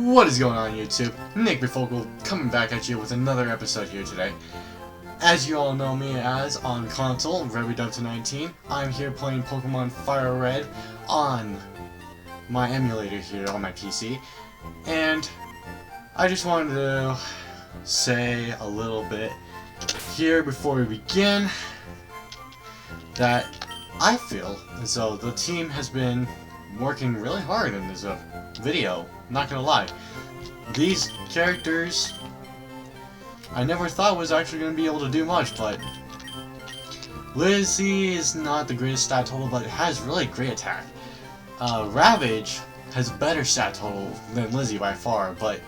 What is going on YouTube? Nick Bifocal coming back at you with another episode here today. As you all know me as on console, RedWeDub19, I'm here playing Pokemon FireRed on my emulator here on my PC. And I just wanted to say a little bit here before we begin that I feel as though the team has been working really hard in this video. Not gonna lie, these characters I never thought was actually gonna be able to do much, but Lizzie is not the greatest stat total, but it has really great attack. Ravage has a better stat total than Lizzie by far, but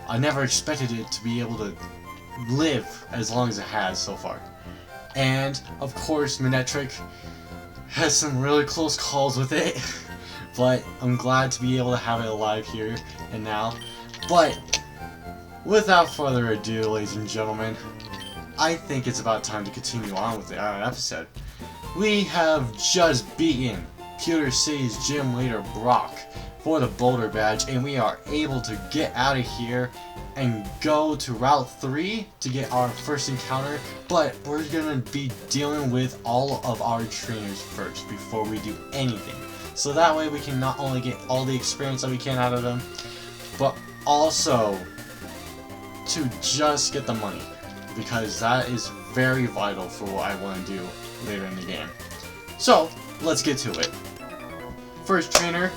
I never expected it to be able to live as long as it has so far. And of course, Manectric has some really close calls with it. But I'm glad to be able to have it alive here and now. But without further ado, ladies and gentlemen, I think it's about time to continue on with the episode. We have just beaten Pewter City's gym leader Brock for the Boulder Badge, and we are able to get out of here and go to Route 3 to get our first encounter. But we're gonna be dealing with all of our trainers first before we do anything. So that way we can not only get all the experience that we can out of them, but also to just get the money, because that is very vital for what I want to do later in the game. So, let's get to it. First trainer.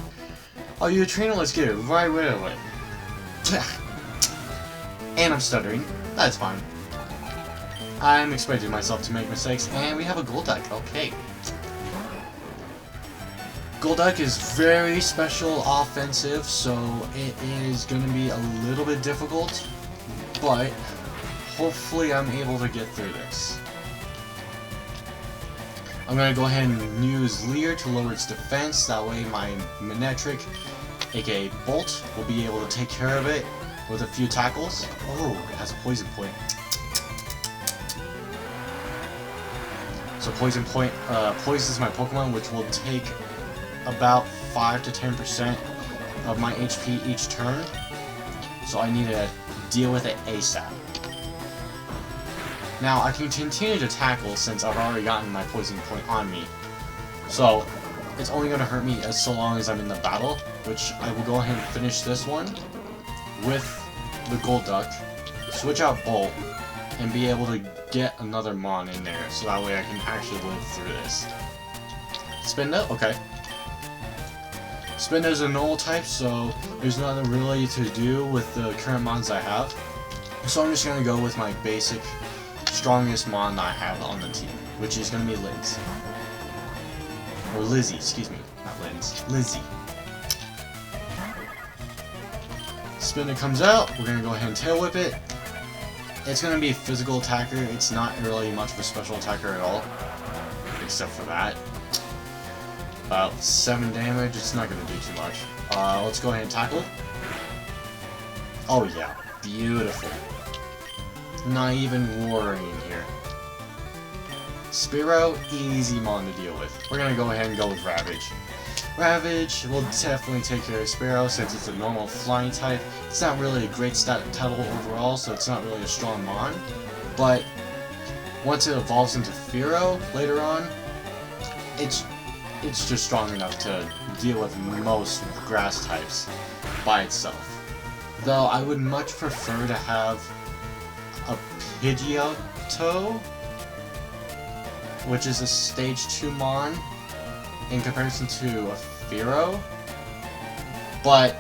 Oh, you a trainer? Let's get it right away. And I'm stuttering. That's fine. I'm expecting myself to make mistakes, and we have a gold deck. Okay. Golduck is very special offensive, so it is going to be a little bit difficult, but hopefully I'm able to get through this. I'm going to go ahead and use Leer to lower its defense, that way my Manectric, aka Bolt, will be able to take care of it with a few tackles. Oh, it has a poison point. So poison point poisons my Pokemon, which will take about 5 to 10% of my HP each turn, so I need to deal with it ASAP. Now I can continue to tackle since I've already gotten my poison point on me, so it's only going to hurt me as so long as I'm in the battle, which I will go ahead and finish this one with the Golduck, switch out Bolt, and be able to get another Mon in there, so that way I can actually live through this. Spinda? Okay. Spinda is a normal type, so there's nothing really to do with the current mons I have. So I'm just going to go with my basic, strongest mon I have on the team, which is going to be Linz. Or Lizzie, excuse me. Not Linz. Lizzie. Spinda comes out, we're going to go ahead and tail whip it. It's going to be a physical attacker, it's not really much of a special attacker at all, except for that. About 7 damage, it's not going to do too much. Let's go ahead and tackle. Oh yeah, beautiful. Not even worrying here. Spearow, easy mon to deal with. We're going to go ahead and go with Ravage. Ravage will definitely take care of Spearow since it's a normal flying type. It's not really a great stat total overall, so it's not really a strong mon. But once it evolves into Fearow later on, it's just strong enough to deal with most grass types by itself. Though I would much prefer to have a Pidgeotto, which is a stage 2 mon, in comparison to a Fearow. But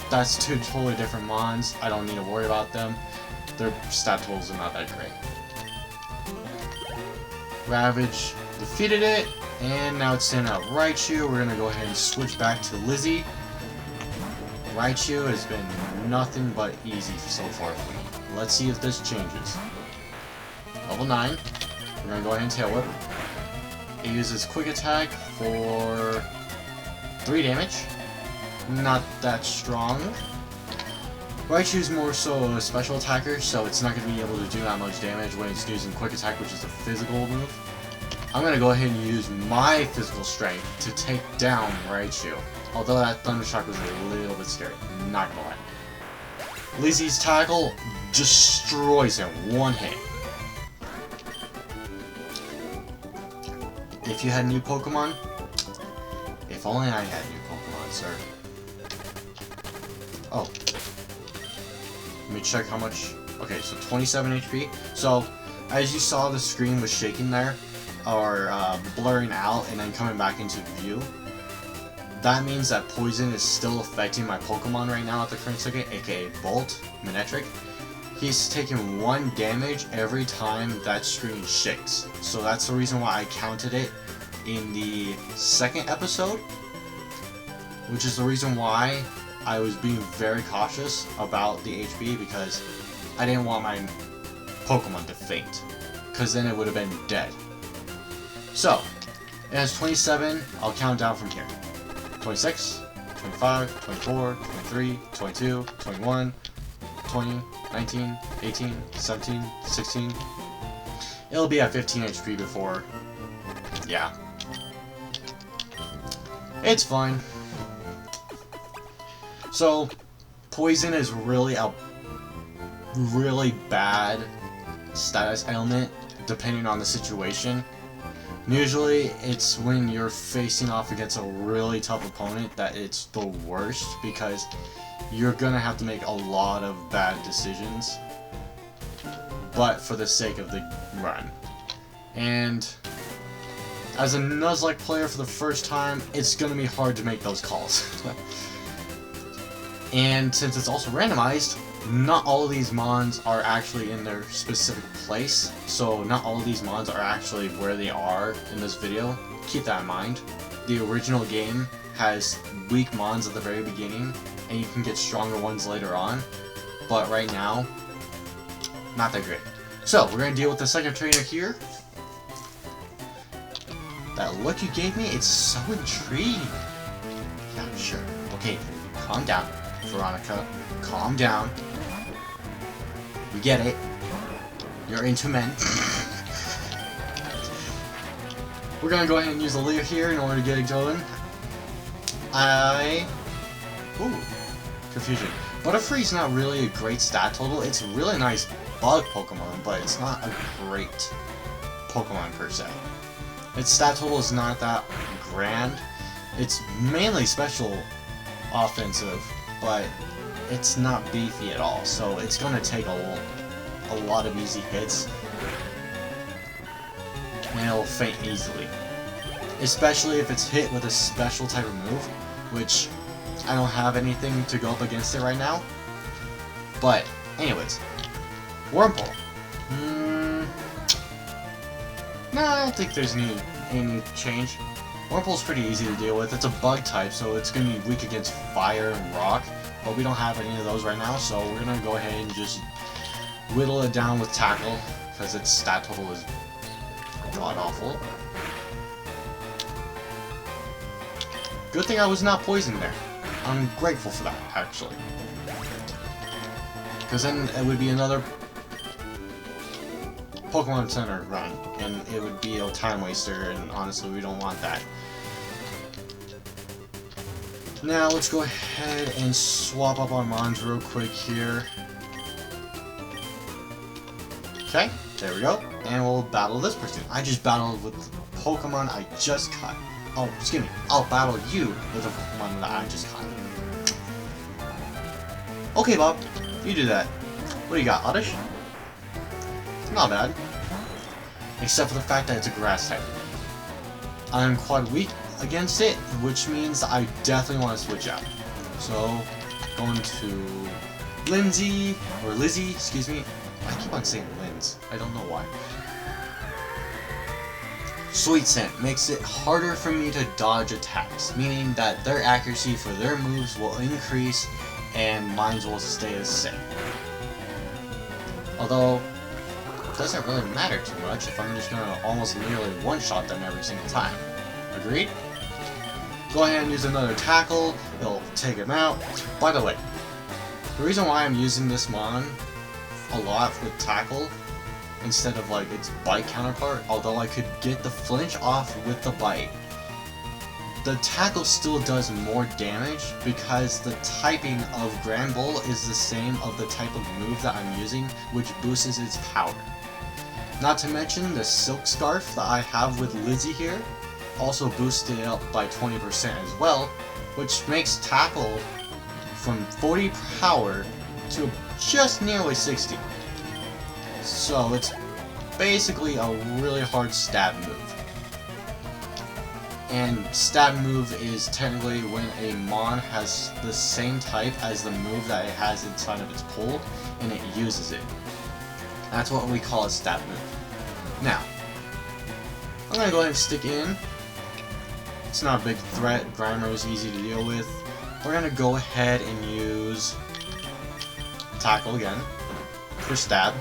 that's two totally different mons. I don't need to worry about them. Their stat totals are not that great. Ravage defeated it. And now it's sending out Raichu. We're going to go ahead and switch back to Lizzie. Raichu has been nothing but easy so far for me. Let's see if this changes. Level 9. We're going to go ahead and tail whip. It uses quick attack for 3 damage. Not that strong. Raichu is more so a special attacker, so it's not going to be able to do that much damage when it's using quick attack, which is a physical move. I'm going to go ahead and use my physical strength to take down Raichu. Although that Thunder Shock was a little bit scary, not gonna lie. Lizzie's tackle destroys him, one hit. If you had new Pokemon, if only I had new Pokemon, sir. Oh. Let me check how much. Okay, so 27 HP. So, as you saw, the screen was shaking there, or blurring out and then coming back into view. That means that poison is still affecting my Pokemon right now at the current second, aka Bolt, Manectric. He's taking 1 damage every time that screen shakes. So that's the reason why I counted it in the second episode, which is the reason why I was being very cautious about the HP, because I didn't want my Pokemon to faint, because then it would have been dead. So, it has 27, I'll count down from here. 26, 25, 24, 23, 22, 21, 20, 19, 18, 17, 16. It'll be at 15 HP before. Yeah. It's fine. So, poison is really a really bad status ailment depending on the situation. Usually, it's when you're facing off against a really tough opponent that it's the worst, because you're gonna have to make a lot of bad decisions, but for the sake of the run. And as a Nuzlocke player for the first time, it's gonna be hard to make those calls. And since it's also randomized, not all of these mons are actually in their specific place, so not all of these mons are actually where they are in this video. Keep that in mind. The original game has weak mons at the very beginning, and you can get stronger ones later on, but right now, not that great. So, we're going to deal with the second trainer here. That look you gave me, it's so intriguing. Yeah, sure. Okay, calm down, Veronica. Calm down. We get it. You're into men. We're gonna go ahead and use the Leo here in order to get it going. Ooh. Confusion. Butterfree's not really a great stat total. It's a really nice bug Pokemon, but it's not a great Pokemon per se. Its stat total is not that grand. It's mainly special offensive, but it's not beefy at all, so it's gonna take a lot of easy hits, and it'll faint easily. Especially if it's hit with a special type of move, which I don't have anything to go up against it right now. But, anyways, Wurmple. No, I don't think there's any change. Wurmple's pretty easy to deal with. It's a bug type, so it's gonna be weak against fire and rock. But we don't have any of those right now, so we're gonna go ahead and just whittle it down with Tackle, because its stat total is god-awful. Good thing I was not poisoned there. I'm grateful for that, actually. Because then it would be another Pokemon Center run, and it would be a time waster, and honestly, we don't want that. Now, let's go ahead and swap up our mons real quick here. Okay, there we go. And we'll battle this person. I just battled with the Pokemon I just caught. Oh, excuse me. I'll battle you with a Pokemon that I just caught. Okay, Bob. You do that. What do you got, Oddish? Not bad. Except for the fact that it's a grass type. I'm quite weak against it, which means I definitely want to switch out. So, going to Lizzie, excuse me. I keep on saying Linz. I don't know why. Sweet Scent makes it harder for me to dodge attacks, meaning that their accuracy for their moves will increase and mine will stay the same. Although, it doesn't really matter too much if I'm just gonna almost nearly one-shot them every single time. Agreed? Go ahead and use another Tackle, it'll take him out. By the way, the reason why I'm using this mon a lot with Tackle instead of like its bite counterpart, although I could get the flinch off with the bite, the tackle still does more damage because the typing of Grand Bull is the same of the type of move that I'm using, which boosts its power. Not to mention the Silk Scarf that I have with Lizzie here also boosts it up by 20% as well, which makes tackle from 40 power to just nearly 60. So it's basically a really hard stab move. And stab move is technically when a mon has the same type as the move that it has inside of its pull, and it uses it. That's what we call a stab move. Now, I'm going to go ahead and stick in. It's not a big threat, Grimer is easy to deal with. We're going to go ahead and use tackle again for stab.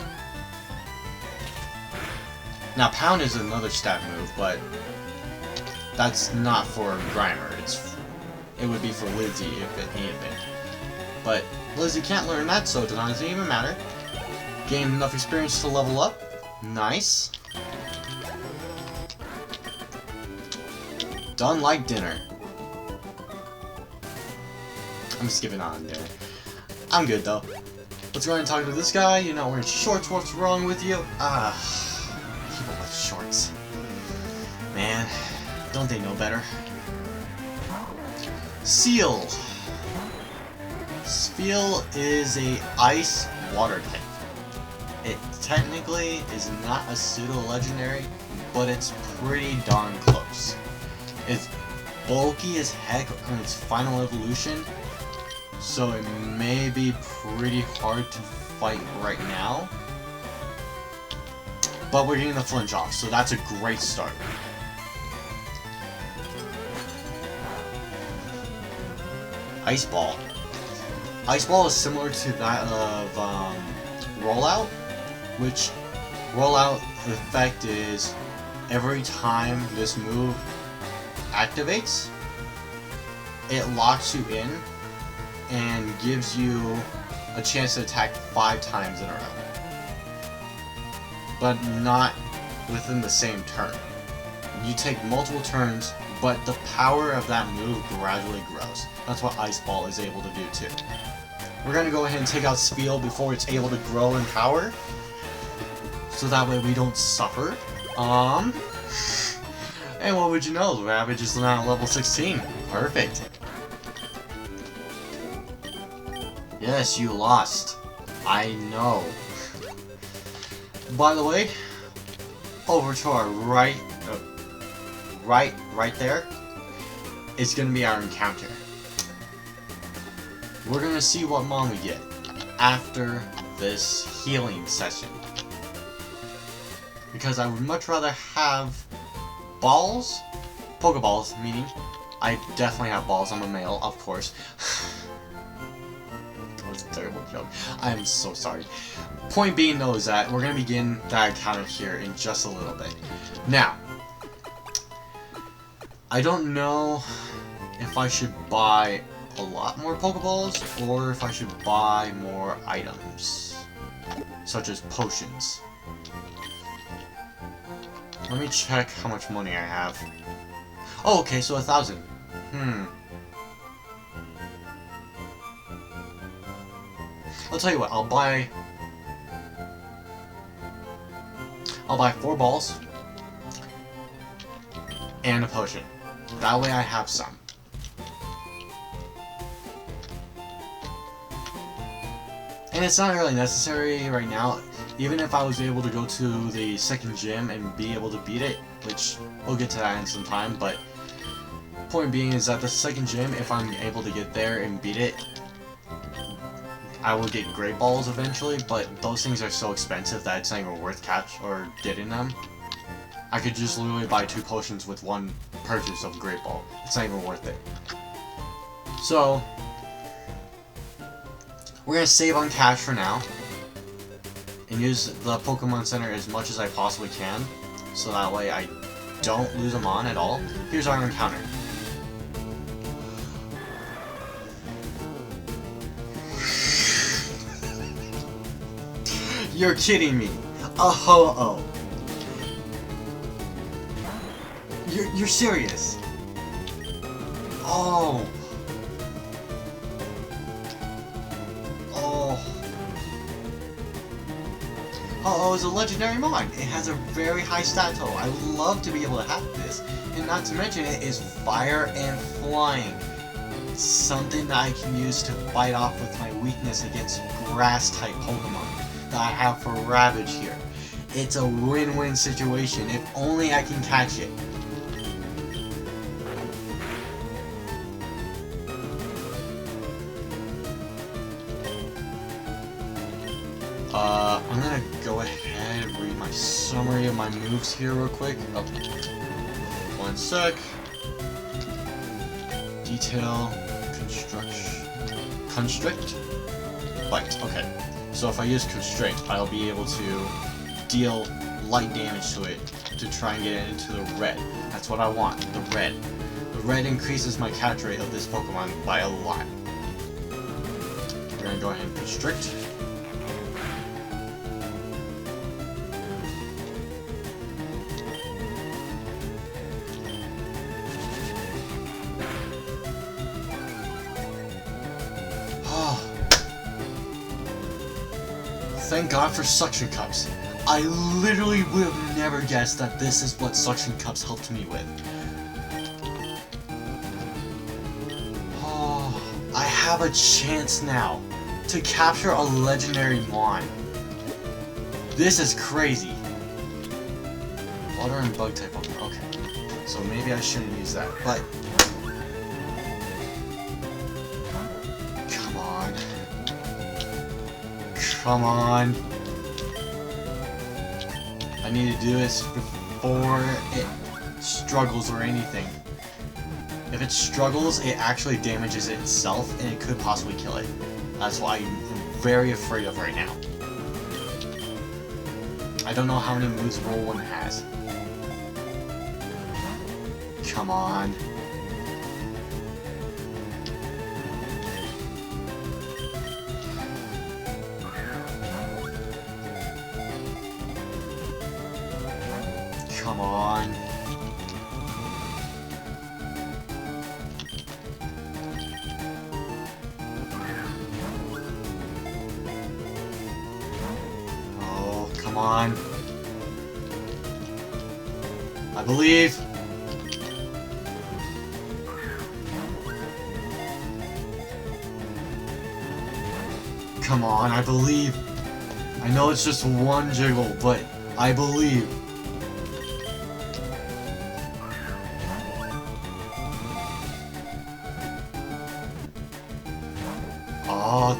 Now pound is another stab move, but that's not for Grimer. It would be for Lizzie if it needed it. But Lizzie can't learn that, so it doesn't even matter. Gain enough experience to level up. Nice. Done like dinner. I'm skipping on dinner. I'm good though. Let's go ahead and talk to this guy. You're not wearing shorts. What's wrong with you? People with shorts. Man. Don't they know better? Seal. Seal is a ice water type. It technically is not a pseudo-legendary, but it's pretty darn close. It's bulky as heck on its final evolution, so it may be pretty hard to fight right now. But we're getting the flinch off, so that's a great start. Ice Ball. Ice Ball is similar to that of Rollout, which Rollout effect is every time this move activates, it locks you in and gives you a chance to attack 5 times in a row. But not within the same turn. You take multiple turns, but the power of that move gradually grows. That's what Ice Ball is able to do too. We're going to go ahead and take out Spiel before it's able to grow in power, so that way we don't suffer. And what would you know, Ravage is now level 16. Perfect. Yes, you lost. I know. By the way, over to our right there, is going to be our encounter. We're going to see what mon we get after this healing session. Because I would much rather have balls, Pokeballs, meaning I definitely have balls, I'm a male, of course. That was a terrible joke. I'm so sorry. Point being though is that we're going to begin that encounter here in just a little bit. Now, I don't know if I should buy a lot more Pokeballs or if I should buy more items, such as potions. Let me check how much money I have. Oh, okay, so 1,000. I'll tell you what, I'll buy 4 balls and a potion. That way I have some. And it's not really necessary right now. Even if I was able to go to the second gym and be able to beat it, which we'll get to that in some time, but point being is that the second gym, if I'm able to get there and beat it, I will get Great Balls eventually, but those things are so expensive that it's not even worth getting them. I could just literally buy 2 potions with 1 purchase of Great Ball. It's not even worth it. So, we're going to save on cash for now, and use the Pokemon Center as much as I possibly can, so that way I don't lose them on at all. Here's our encounter. You're kidding me. Oh. You're serious. Oh! Oh! Oh, it's a legendary mon. It has a very high stat total. I would love to be able to have this. And not to mention, it is fire and flying. Something that I can use to fight off with my weakness against grass-type Pokemon that I have for Ravage here. It's a win-win situation, if only I can catch it. I'm gonna go ahead and read my summary of my moves here real quick. Oh. One sec. Detail, constrict, bite. Okay, so if I use constrict, I'll be able to deal light damage to it to try and get it into the red. That's what I want, the red. The red increases my catch rate of this Pokemon by a lot. We're gonna go ahead and constrict. Thank God for suction cups. I literally would have never guessed that this is what suction cups helped me with. Oh, I have a chance now to capture a legendary mon. This is crazy. Water and bug type Pokemon. Okay, so maybe I shouldn't use that, but come on. Come on. I need to do this before it struggles or anything. If it struggles, it actually damages it itself and it could possibly kill it. That's what I'm very afraid of right now. I don't know how many moves Roll 1 has. Come on. Come on. Oh, come on. I believe. Come on, I believe. I know it's just one jiggle, but I believe. Oh,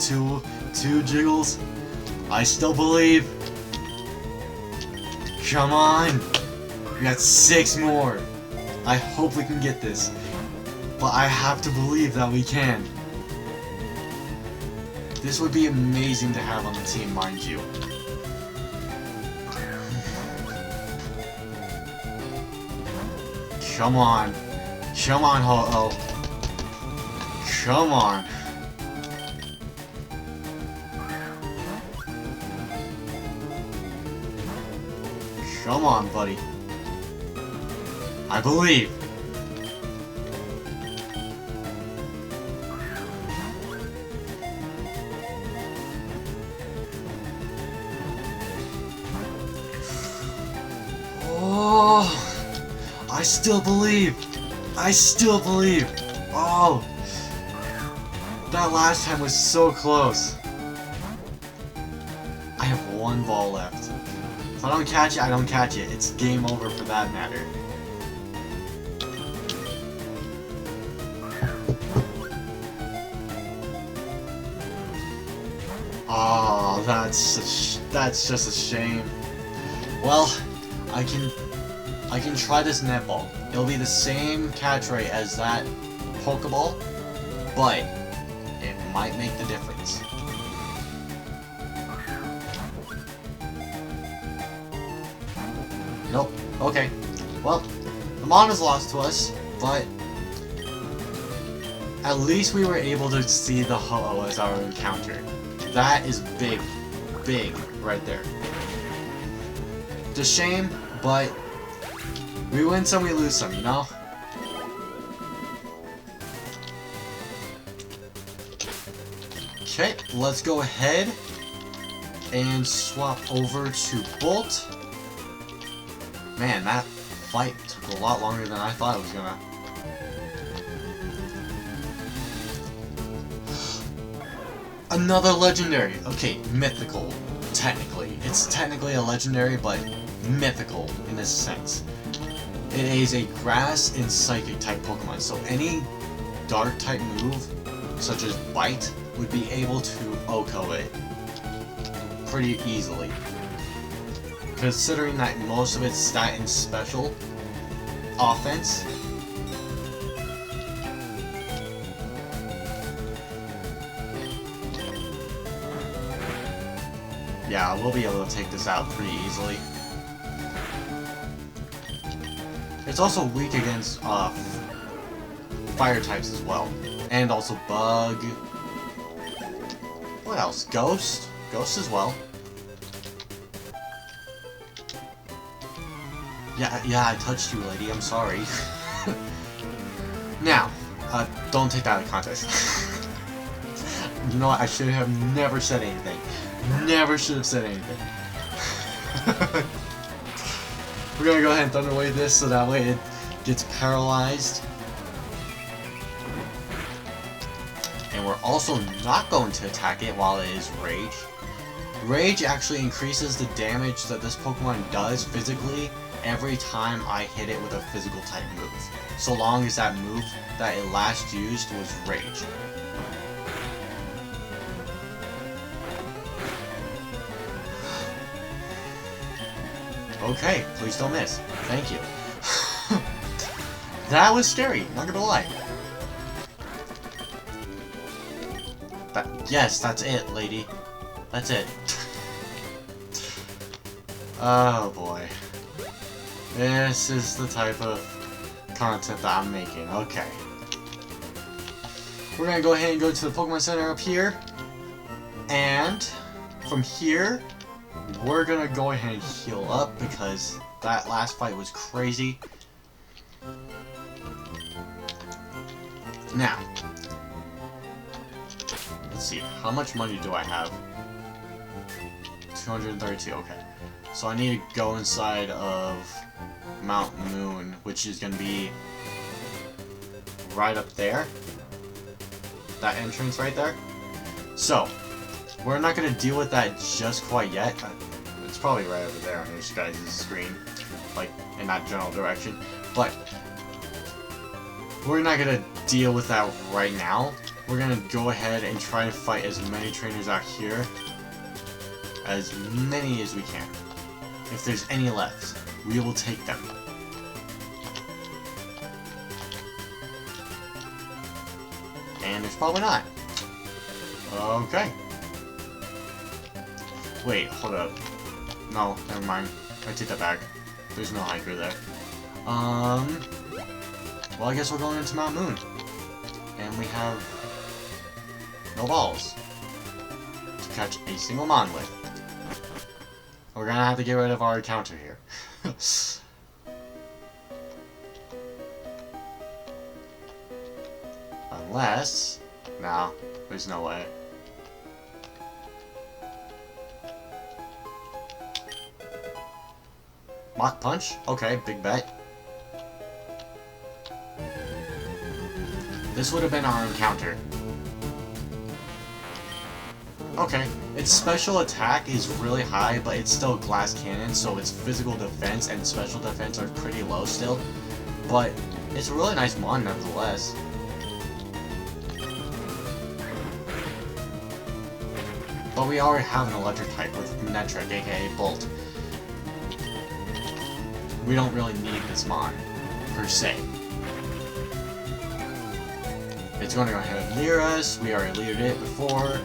two jiggles. I still believe. Come on. We got 6 more. I hope we can get this. But I have to believe that we can. This would be amazing to have on the team, mind you. Come on. Come on, Ho-Oh. Come on. Come on, buddy. I believe. Oh, I still believe. I still believe. Oh, that last time was so close. I have 1 ball left. If I don't catch it, I don't catch it. It's game over for that matter. Oh, that's just a shame. Well, I can try this netball. It'll be the same catch rate as that Pokeball, but it might make the difference. Nope. Okay. Well, the mon is lost to us, but at least we were able to see the Ho-Oh as our encounter. That is big, big right there. It's a shame, but we win some, we lose some, you know? Okay, let's go ahead and swap over to Bolt. Man, that fight took a lot longer than I thought it was gonna. Another legendary. Okay, mythical, technically. It's technically a legendary, but mythical in this sense. It is a grass and psychic type Pokemon, so any dark type move, such as Bite, would be able to OHKO it pretty easily. Considering that most of its stat and special offense. Yeah, we'll be able to take this out pretty easily. It's also weak against fire types as well. And also Bug. What else? Ghost? Ghost as well. Yeah, I touched you, lady. I'm sorry. Now, don't take that out of context. You know what? I should have never said anything. Never should have said anything. We're gonna go ahead and Thunder Wave this so that way it gets paralyzed. And we're also not going to attack it while it is Rage. Rage actually increases the damage that this Pokemon does physically every time I hit it with a physical type move. So long as that move that it last used was Rage. Okay, please don't miss. Thank you. That was scary, not gonna lie. Yes, that's it, lady. That's it. Oh boy. This is the type of content that I'm making. Okay. We're gonna go ahead and go to the Pokemon Center up here. And from here, we're gonna go ahead and heal up because that last fight was crazy. Now, let's see, how much money do I have? 232, okay. So I need to go inside of Mount Moon, which is gonna be right up there. That entrance right there. So, we're not gonna deal with that just quite yet. It's probably right over there on this guys' screen, like in that general direction. But we're not gonna deal with that right now. We're gonna go ahead and try to fight as many trainers out here, as many as we can. If there's any left, we will take them. And there's probably not. Okay. Wait, hold up. No, never mind. I take that back. There's no hiker there. Well, I guess we're going into Mount Moon. And we have no balls to catch a single Monolith. We're gonna have to get rid of our counter here. Unless... no, there's no way. Mach Punch? Okay, big bet. This would have been our encounter. Okay, its special attack is really high, but it's still Glass Cannon, so its physical defense and special defense are pretty low still. But it's a really nice mon nonetheless. But we already have an electric type with Netric, aka Bolt. We don't really need this mon, per se. It's going to go ahead and leer us. We already leered it before.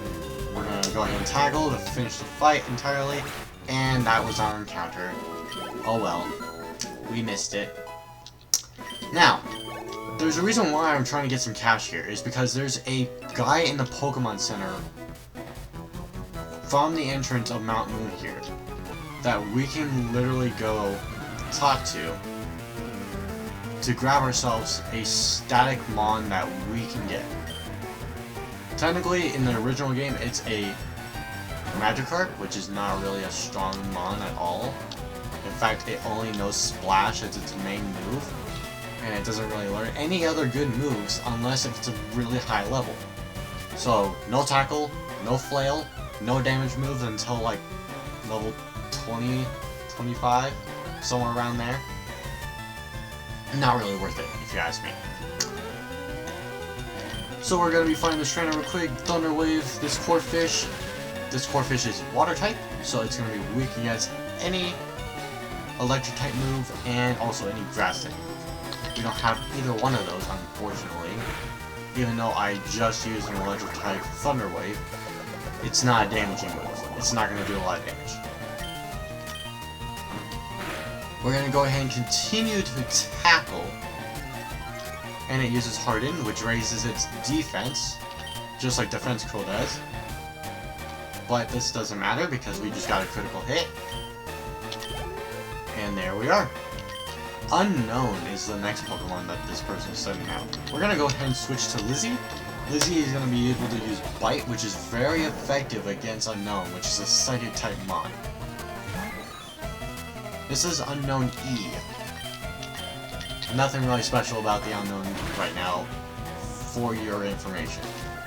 We're going to go ahead and tackle to finish the fight entirely. And that was our encounter. Oh well. We missed it. Now, there's a reason why I'm trying to get some cash here. Is because there's a guy in the Pokemon Center from the entrance of Mount Moon here that we can literally go talk to grab ourselves a static mon that we can get. Technically, in the original game, it's a Magikarp, which is not really a strong mon at all. In fact, it only knows Splash as its main move, and it doesn't really learn any other good moves unless if it's a really high level. So, no tackle, no flail, no damage moves until like level 20, 25, somewhere around there. Not really worth it, if you ask me. So we're going to be fighting this trainer real quick. Thunder Wave, this Corphish. This Corphish is water type, so it's going to be weak against any electric type move and also any grass type move. We don't have either one of those, unfortunately. Even though I just used an electric type Thunder Wave, it's not a damaging move. It's not going to do a lot of damage. We're going to go ahead and continue to tackle. And it uses Harden, which raises its defense, just like Defense Curl does. But this doesn't matter because we just got a critical hit. And there we are. Unknown is the next Pokemon that this person is sending out. We're going to go ahead and switch to Lizzie. Lizzie is going to be able to use Bite, which is very effective against Unknown, which is a Psychic type mon. This is Unknown E. Nothing really special about the Unknown right now, for your information.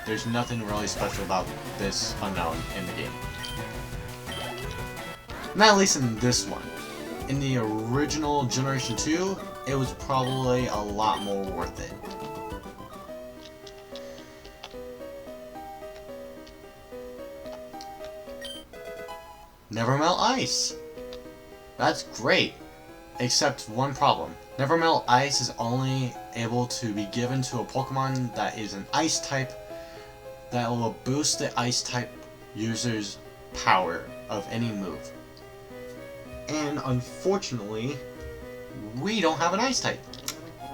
There's nothing really special about this Unknown in the game. Not at least in this one. In the original Generation 2, it was probably a lot more worth it. Never Melt Ice! That's great! Except one problem. Never Melt Ice is only able to be given to a Pokemon that is an Ice type that will boost the Ice type user's power of any move. And unfortunately, we don't have an Ice type,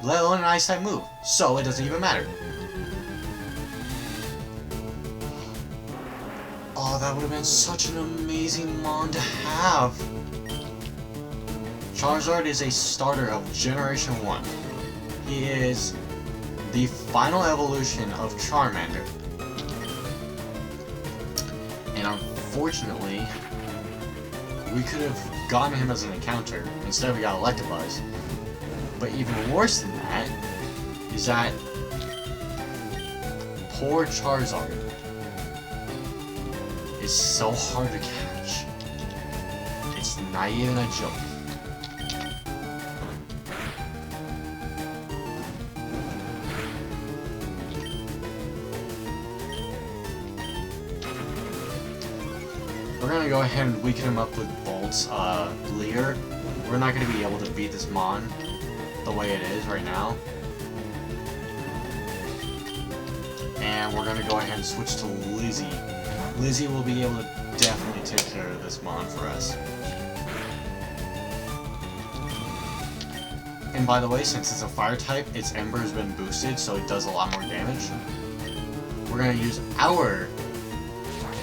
let alone an Ice type move, so it doesn't even matter. Oh, that would have been such an amazing mon to have! Charizard is a starter of Generation 1. He is the final evolution of Charmander. And unfortunately, we could have gotten him as an encounter. Instead we got Electabuzz. But even worse than that, is that poor Charizard is so hard to catch. It's not even a joke. We're gonna go ahead and weaken him up with Bolt's Leer. We're not gonna be able to beat this mon the way it is right now. And we're gonna go ahead and switch to Lizzie. Lizzie will be able to definitely take care of this mon for us. And by the way, since it's a fire type, its Ember has been boosted, so it does a lot more damage. We're gonna use our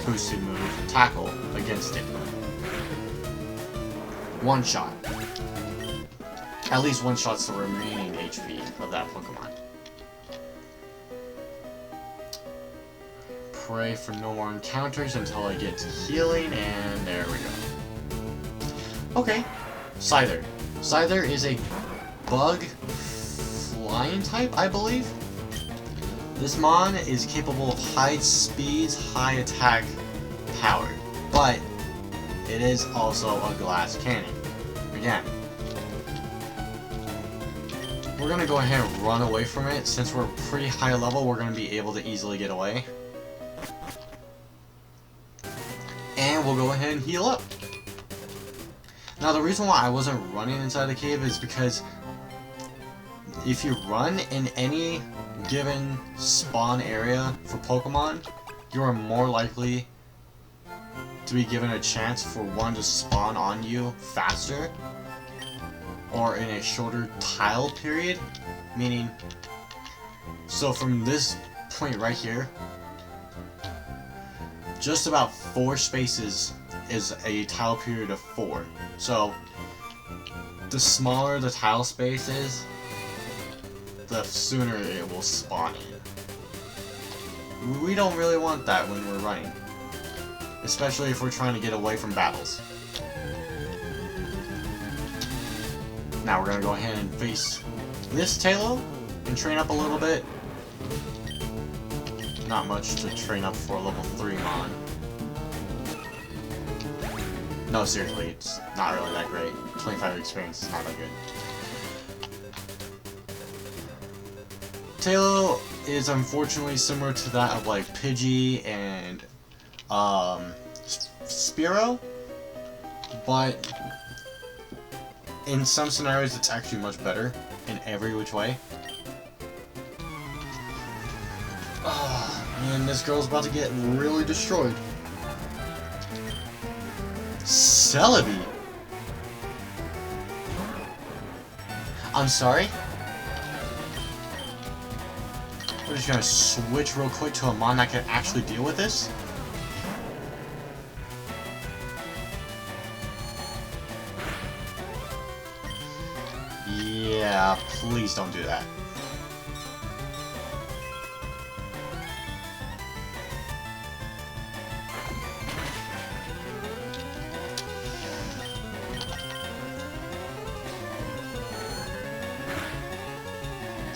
boosted move, Tackle, against it. One shot. At least one shot's the remaining HP of that Pokemon. Pray for no more encounters until I get to healing, and there we go. Okay, Scyther. Scyther is a bug flying type, I believe. This mon is capable of high speeds, high attack power, but it is also a glass cannon. Again, we're gonna go ahead and run away from it. Since we're pretty high level, we're gonna be able to easily get away. And we'll go ahead and heal up. Now the reason why I wasn't running inside the cave is because if you run in any given spawn area for Pokemon, you are more likely to be given a chance for one to spawn on you faster or in a shorter tile period. Meaning, so from this point right here, just about 4 spaces is a tile period of 4. So the smaller the tile space is, the sooner it will spawn in. we don't really want that when we're running. Especially if we're trying to get away from battles. Now we're gonna go ahead and face this Tailo and train up a little bit. Not much to train up for a level 3 mon. No, seriously, it's not really that great. 25 experience is not that good. Tailo is unfortunately similar to that of like Pidgey and Spearow, but in some scenarios it's actually much better in every which way. Oh man, this girl's about to get really destroyed. Celebi! I'm sorry? We're just gonna switch real quick to a mon that can actually deal with this. Yeah, please don't do that.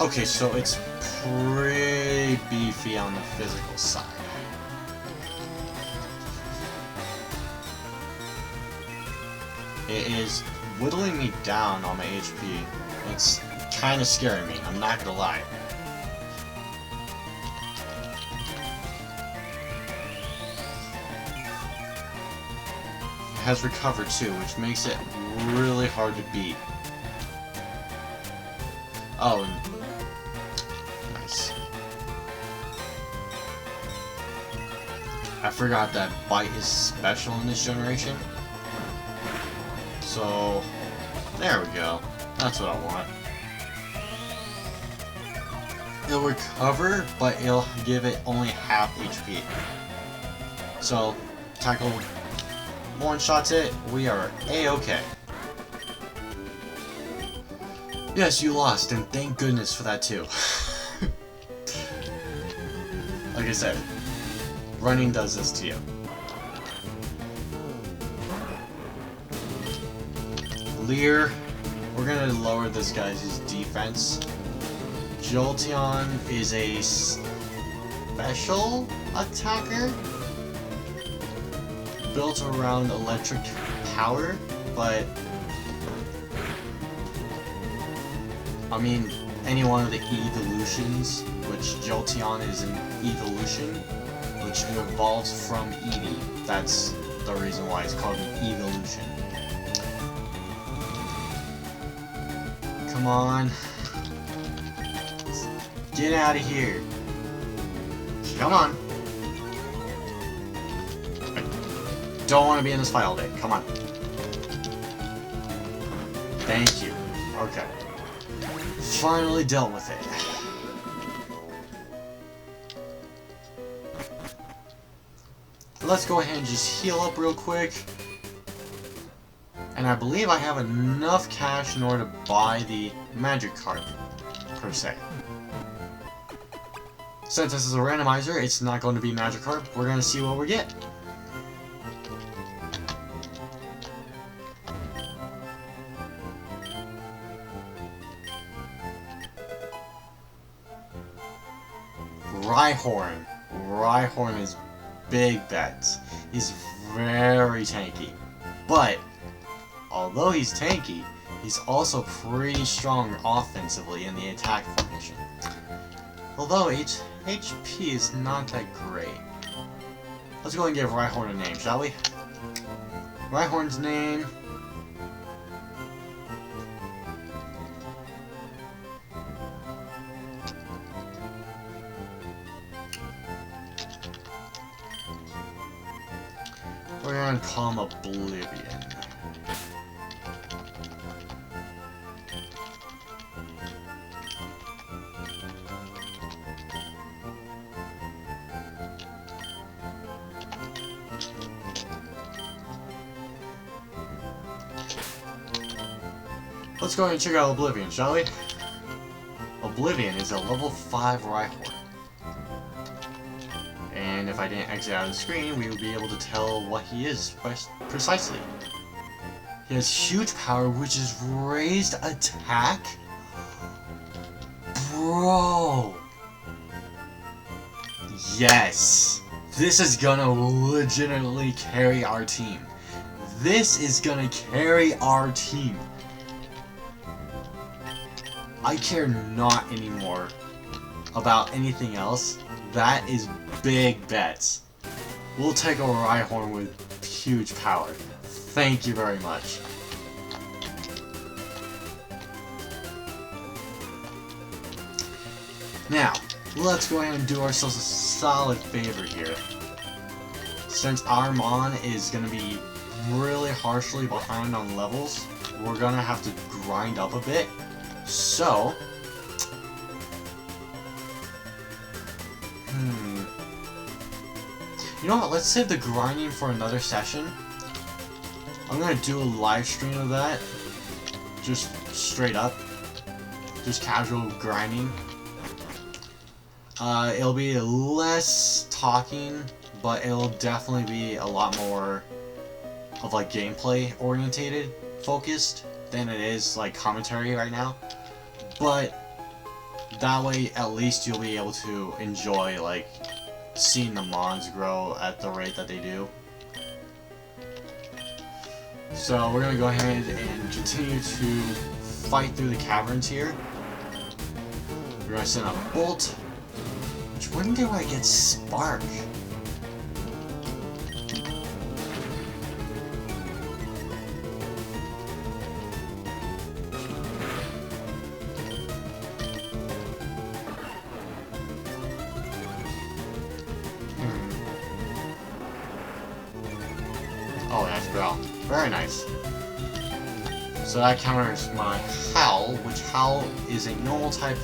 Okay, so it's pretty beefy on the physical side. It is whittling me down on my HP. It's kind of scaring me, I'm not gonna lie. It has recover too, which makes it really hard to beat. Oh, and nice. I forgot that Bite is special in this generation. So, there we go. That's what I want. It'll recover, but it'll give it only half HP. So, tackle one-shots it, we are A-okay. Yes, you lost, and thank goodness for that too. Like I said, running does this to you. Leer, we're gonna lower this guy's defense. Jolteon is a special attacker built around electric power, but I mean, any one of the evolutions, which Jolteon is an evolution, which evolves from Eevee. That's the reason why it's called an evolution. Come on. Get out of here. Come on. I don't want to be in this fight all day. Come on. Thank you. Okay. Finally dealt with it. Let's go ahead and just heal up real quick. And I believe I have enough cash in order to buy the magic card, per se. Since this is a randomizer, it's not going to be magic card. We're going to see what we get. Rhyhorn. Rhyhorn is big bets. He's very tanky. But, although he's tanky, he's also pretty strong offensively in the attack formation. Although HP is not that great. Let's go and give Rhyhorn a name, shall we? Rhyhorn's name... we're gonna call him Oblivion. Let's go and check out Oblivion, shall we? Oblivion is a level 5 Rhyhorn. if I didn't exit out of the screen, we would be able to tell what he is precisely. He has huge power, which is raised attack? Bro! Yes! This is gonna legitimately carry our team. This is gonna carry our team. I care not anymore about anything else. That is big bets. We'll take a Rhyhorn with huge power. Thank you very much. Now, let's go ahead and do ourselves a solid favor here. Since our Mon is going to be really harshly behind on levels, we're going to have to grind up a bit. So, you know what, let's save the grinding for another session. I'm going to do a live stream of that, just straight up, just casual grinding. It'll be less talking, but it'll definitely be a lot more of like gameplay orientated, focused, than it is like commentary right now. But that way at least you'll be able to enjoy like seeing the Mons grow at the rate that they do. So we're gonna go ahead and continue to fight through the caverns here. We're gonna send a bolt. When do I get Spark? Oh, that's Growl. Very nice. So that counters my Howl, which Howl is a normal type,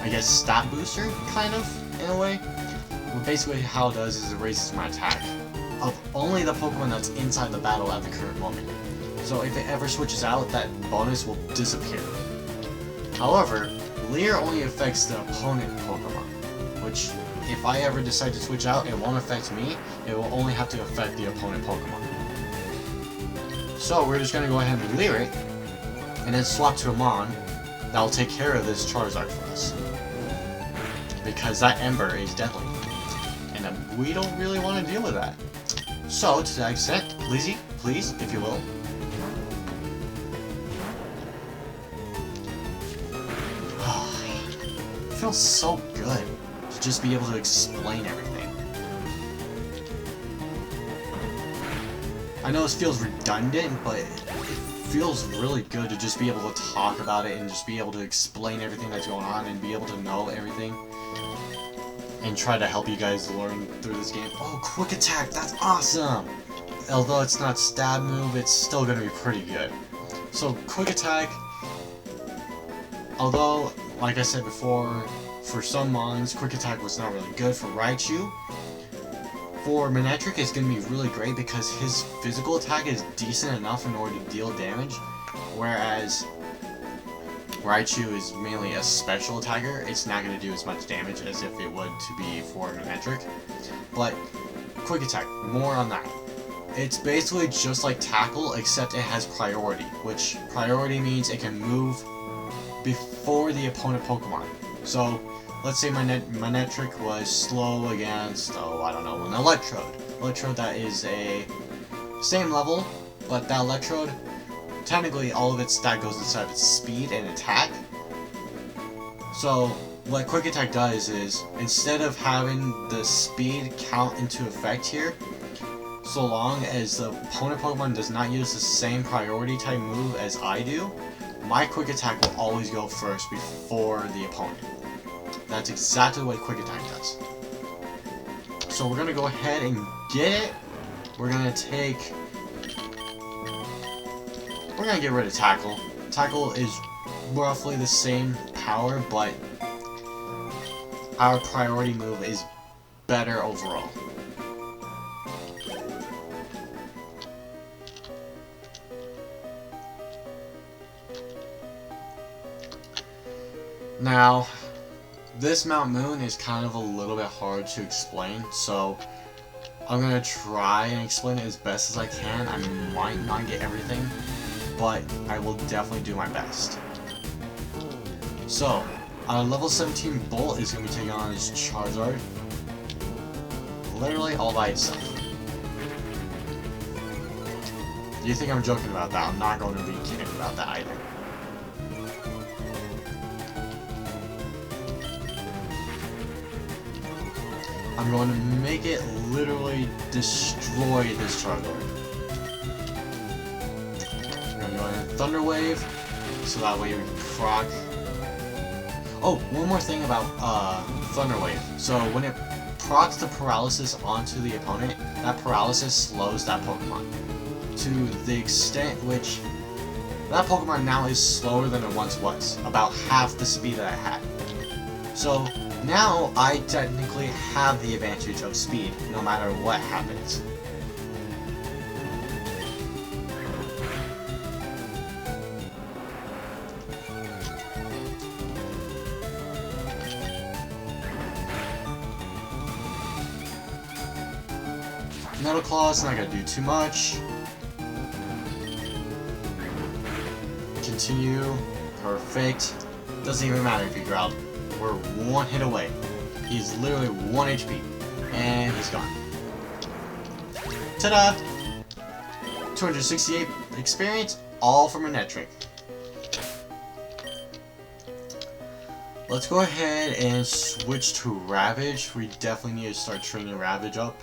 I guess, stat booster, kind of, in a way. What basically Howl does is it raises my attack of only the Pokemon that's inside the battle at the current moment. So if it ever switches out, that bonus will disappear. However, Leer only affects the opponent Pokemon, which, if I ever decide to switch out, it won't affect me, it will only have to affect the opponent Pokemon. So we're just going to go ahead and Leer it, and then swap to a Mon that will take care of this Charizard for us. Because that Ember is deadly, and we don't really want to deal with that. So, to that extent, Lizzie, please, if you will. It feels so good to just be able to explain everything. I know this feels redundant, but it feels really good to just be able to talk about it and just be able to explain everything that's going on and be able to know everything. And try to help you guys learn through this game. Oh, Quick Attack, that's awesome! Although it's not stab move, it's still gonna be pretty good. So, Quick Attack, although, like I said before, for some Mons, Quick Attack was not really good. For Raichu, for Manectric, it's gonna be really great because his physical attack is decent enough in order to deal damage, whereas Raichu is mainly a special attacker. It's not going to do as much damage as if it would to be for Manectric. But Quick Attack, more on that. It's basically just like Tackle, except it has priority, which priority means it can move before the opponent Pokemon. So, let's say Manectric was slow against, oh, I don't know, an Electrode. Electrode that is a same level, but that Electrode, technically all of its stat goes inside of its speed and attack. So what Quick Attack does is, instead of having the speed count into effect here, so long as the opponent Pokemon does not use the same priority type move as I do, my Quick Attack will always go first before the opponent. That's exactly what Quick Attack does. So we're going to go ahead and get it. We're going to take... We're going to get rid of Tackle. Tackle is roughly the same power, but our priority move is better overall. Now, this Mount Moon is kind of a little bit hard to explain, so I'm gonna try and explain it as best as I can. I might not get everything, but I will definitely do my best. So, our level 17 Bolt is gonna be taking on his Charizard, literally all by itself. You think I'm joking about that? I'm not going to be kidding about that either. I'm going to make it literally destroy this Charizard. I'm going to go in Thunder Wave, so that way we can proc. Oh, one more thing about Thunder Wave. So when it procs the paralysis onto the opponent, that paralysis slows that Pokemon to the extent which that Pokemon now is slower than it once was, about half the speed that I had. So now I technically have the advantage of speed, no matter what happens. Metal Claw's not gonna do too much. Continue. Perfect. Doesn't even matter if you growled. We're one hit away. He's literally 1 HP. And he's gone. Ta-da! 268 experience, all from a net trick. Let's go ahead and switch to Ravage. We definitely need to start training Ravage up.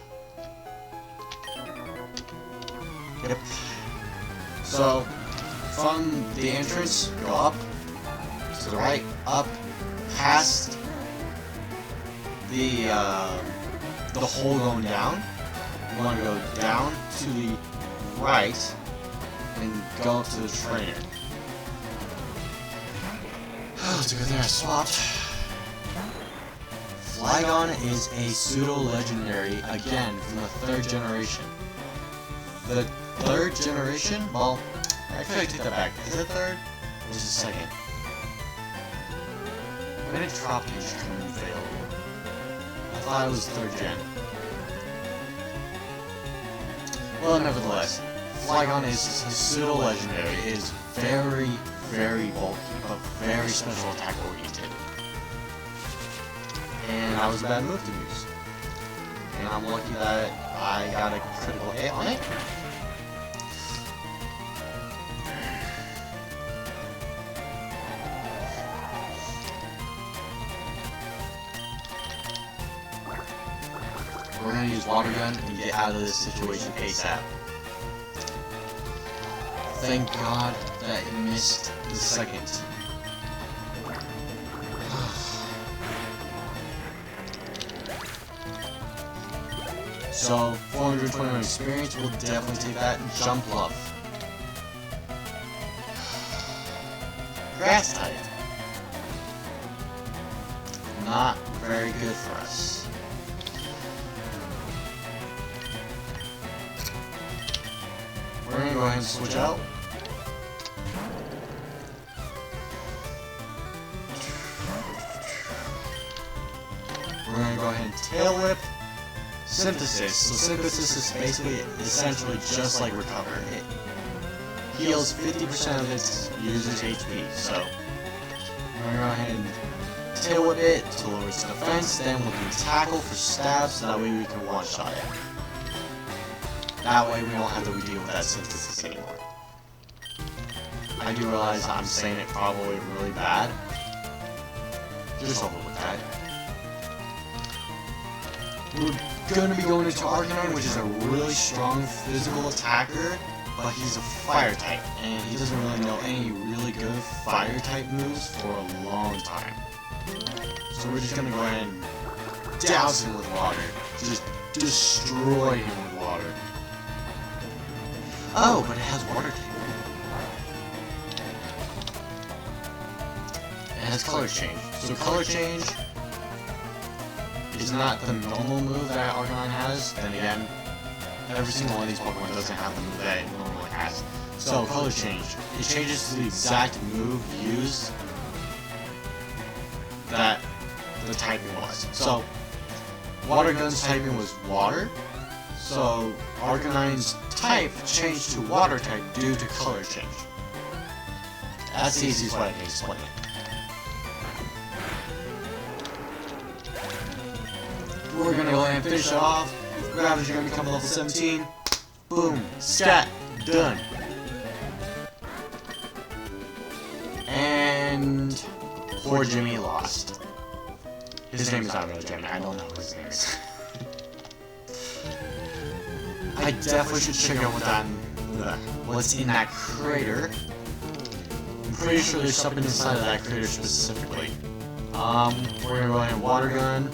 Yep. So, from the entrance, go up, to the right, up, past the hole going down. We want to go down to the right and go up to the trainer. Oh, it's a good thing I swapped. Flygon is a pseudo-legendary, again, from the 3rd generation. The 3rd generation? Well, actually I take that back. Is it 3rd? Or is it 2nd? When did Tropius come and fail? I thought it was 3rd gen. Well, nevertheless, Flygon is pseudo-legendary. It is very, very bulky, but very special attack oriented. And that was a bad move to use. And I'm lucky that I got a critical hit on it. We're gonna use Water Gun and get out of this situation ASAP. Thank God that it missed the 2nd. So, 421 experience, we'll definitely take that. Jump Bluff. Grass type. Not very good for us. We're gonna go ahead and switch out. We're gonna go ahead and Tail Whip. Synthesis. So Synthesis is basically, essentially just like Recover. It heals 50% of its user's HP. So we're gonna go ahead and Tail Whip it to lower its defense. Then we'll do Tackle for stabs, so that way we can one-shot it. That way we don't have to deal with that Synthesis anymore. I do realize I'm saying it probably really bad. Just over with that. We're going to be going into Arcanine, which is a really strong physical attacker, but he's a fire type, and he doesn't really know any really good fire type moves for a long time. So we're just going to go ahead and douse him with water. Just destroy him with water. Oh, but it has water type. It has color change. So color change is not the normal move that Arcanine has. Then again, every single one of these Pokemon doesn't have the move that it normally has. So color change. It changes to the exact move used that the typing was. So, water gun's typing was water. So, Arcanine's type changed to water type due to color change. That's the easiest way I can explain it. We're gonna go ahead and finish it off. Ravage is gonna become level 17. Boom. Stat. Done. And poor Jimmy lost. His name is not really Jimmy. I don't know what his name is. I definitely should check out what's in that crater. I'm pretty sure there's something inside of that crater specifically. We're gonna go ahead and water gun.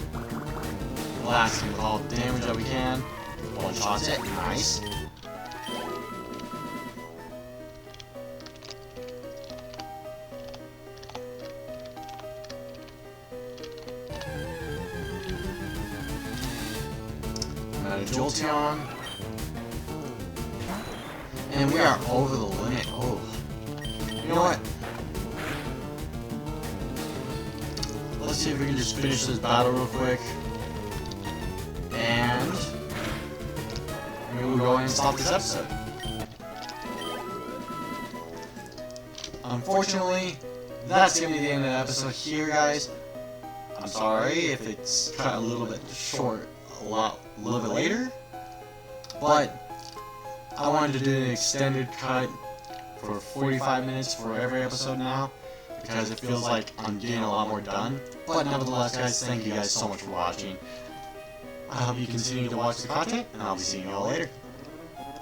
Blasting with all the damage that we can. One shots it. Nice. Another Jolteon. And we are over the limit. Oh. You know what? Let's see if we can just finish this battle real quick. And we will go ahead and stop this episode. Unfortunately, that's going to be the end of the episode here, guys. I'm sorry if it's cut a little bit short, a little bit later. But I wanted to do an extended cut for 45 minutes for every episode now, because it feels like I'm getting a lot more done. But nevertheless, guys, thank you guys so much for watching. I hope you continue to watch the content, and I'll be seeing you all later.